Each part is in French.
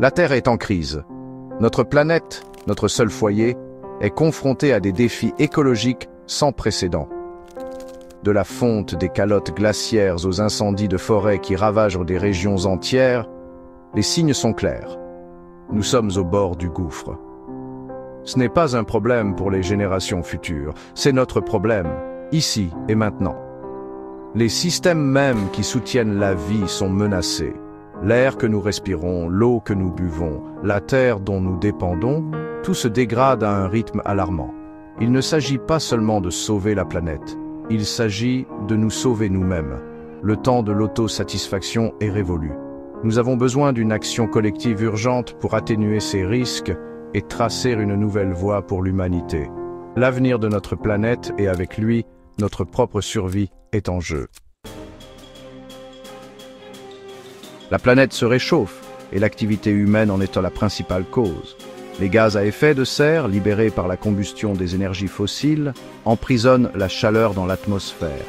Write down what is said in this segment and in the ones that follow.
La Terre est en crise. Notre planète, notre seul foyer, est confrontée à des défis écologiques sans précédent. De la fonte des calottes glaciaires aux incendies de forêt qui ravagent des régions entières, les signes sont clairs. Nous sommes au bord du gouffre. Ce n'est pas un problème pour les générations futures, c'est notre problème, ici et maintenant. Les systèmes mêmes qui soutiennent la vie sont menacés. L'air que nous respirons, l'eau que nous buvons, la terre dont nous dépendons, tout se dégrade à un rythme alarmant. Il ne s'agit pas seulement de sauver la planète, il s'agit de nous sauver nous-mêmes. Le temps de l'autosatisfaction est révolu. Nous avons besoin d'une action collective urgente pour atténuer ces risques et tracer une nouvelle voie pour l'humanité. L'avenir de notre planète et avec lui, notre propre survie est en jeu. La planète se réchauffe et l'activité humaine en est la principale cause. Les gaz à effet de serre, libérés par la combustion des énergies fossiles, emprisonnent la chaleur dans l'atmosphère.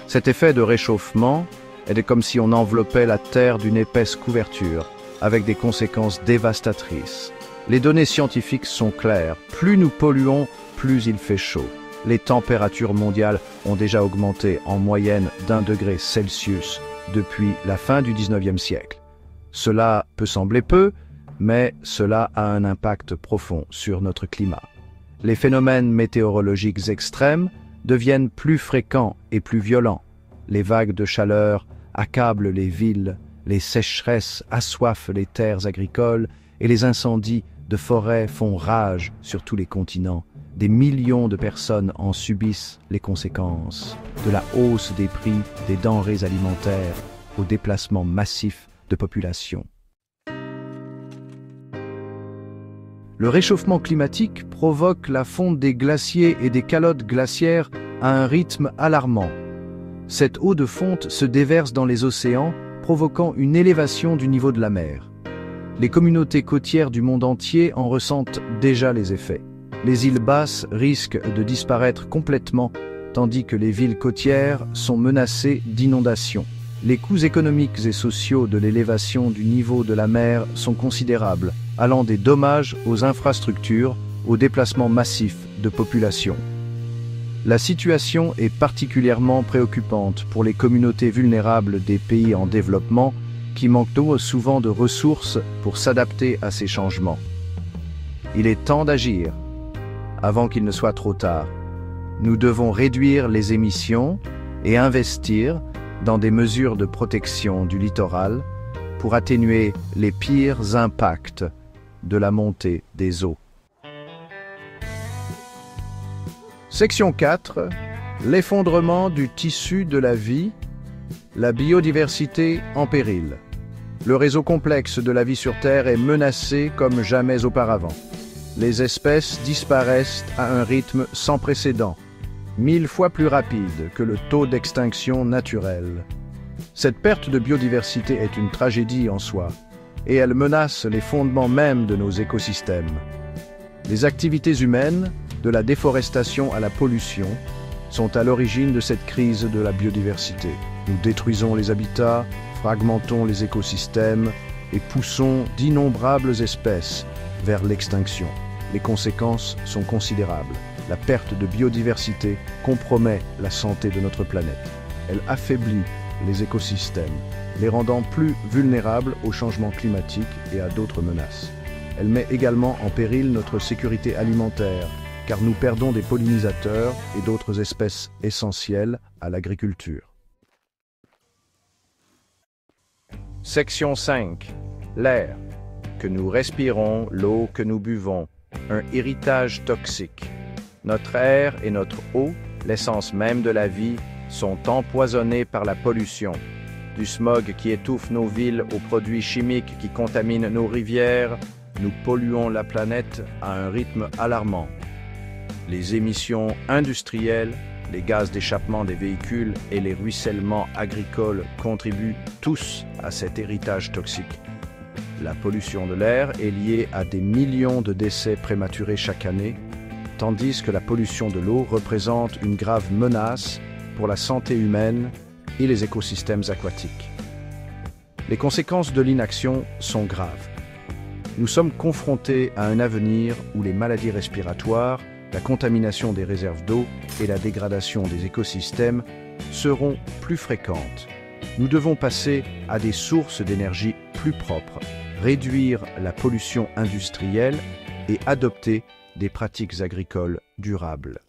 Cet effet de réchauffement est comme si on enveloppait la Terre d'une épaisse couverture, avec des conséquences dévastatrices. Les données scientifiques sont claires. Plus nous polluons, plus il fait chaud. Les températures mondiales ont déjà augmenté en moyenne d'1 degré Celsius depuis la fin du 19e siècle. Cela peut sembler peu, mais cela a un impact profond sur notre climat. Les phénomènes météorologiques extrêmes deviennent plus fréquents et plus violents. Les vagues de chaleur accablent les villes, les sécheresses assoiffent les terres agricoles et les incendies de forêt font rage sur tous les continents. Des millions de personnes en subissent les conséquences, de la hausse des prix des denrées alimentaires au déplacement massif de population. Le réchauffement climatique provoque la fonte des glaciers et des calottes glaciaires à un rythme alarmant. Cette eau de fonte se déverse dans les océans, provoquant une élévation du niveau de la mer. Les communautés côtières du monde entier en ressentent déjà les effets. Les îles basses risquent de disparaître complètement, tandis que les villes côtières sont menacées d'inondations. Les coûts économiques et sociaux de l'élévation du niveau de la mer sont considérables, allant des dommages aux infrastructures au déplacement massif de population. La situation est particulièrement préoccupante pour les communautés vulnérables des pays en développement qui manquent souvent de ressources pour s'adapter à ces changements. Il est temps d'agir avant qu'il ne soit trop tard. Nous devons réduire les émissions et investir dans des mesures de protection du littoral pour atténuer les pires impacts de la montée des eaux. Section 4. L'effondrement du tissu de la vie, la biodiversité en péril. Le réseau complexe de la vie sur Terre est menacé comme jamais auparavant. Les espèces disparaissent à un rythme sans précédent, 1000 fois plus rapide que le taux d'extinction naturelle. Cette perte de biodiversité est une tragédie en soi, et elle menace les fondements mêmes de nos écosystèmes. Les activités humaines, de la déforestation à la pollution, sont à l'origine de cette crise de la biodiversité. Nous détruisons les habitats, fragmentons les écosystèmes et poussons d'innombrables espèces vers l'extinction. Les conséquences sont considérables. La perte de biodiversité compromet la santé de notre planète. Elle affaiblit les écosystèmes, les rendant plus vulnérables au changement climatique et à d'autres menaces. Elle met également en péril notre sécurité alimentaire, car nous perdons des pollinisateurs et d'autres espèces essentielles à l'agriculture. Section 5. L'air que nous respirons, l'eau que nous buvons, un héritage toxique. Notre air et notre eau, l'essence même de la vie, sont empoisonnés par la pollution. Du smog qui étouffe nos villes aux produits chimiques qui contaminent nos rivières, nous polluons la planète à un rythme alarmant. Les émissions industrielles, les gaz d'échappement des véhicules et les ruissellements agricoles contribuent tous à cet héritage toxique. La pollution de l'air est liée à des millions de décès prématurés chaque année, tandis que la pollution de l'eau représente une grave menace pour la santé humaine et les écosystèmes aquatiques. Les conséquences de l'inaction sont graves. Nous sommes confrontés à un avenir où les maladies respiratoires, la contamination des réserves d'eau et la dégradation des écosystèmes seront plus fréquentes. Nous devons passer à des sources d'énergie plus propres, réduire la pollution industrielle et adopter des pratiques agricoles durables.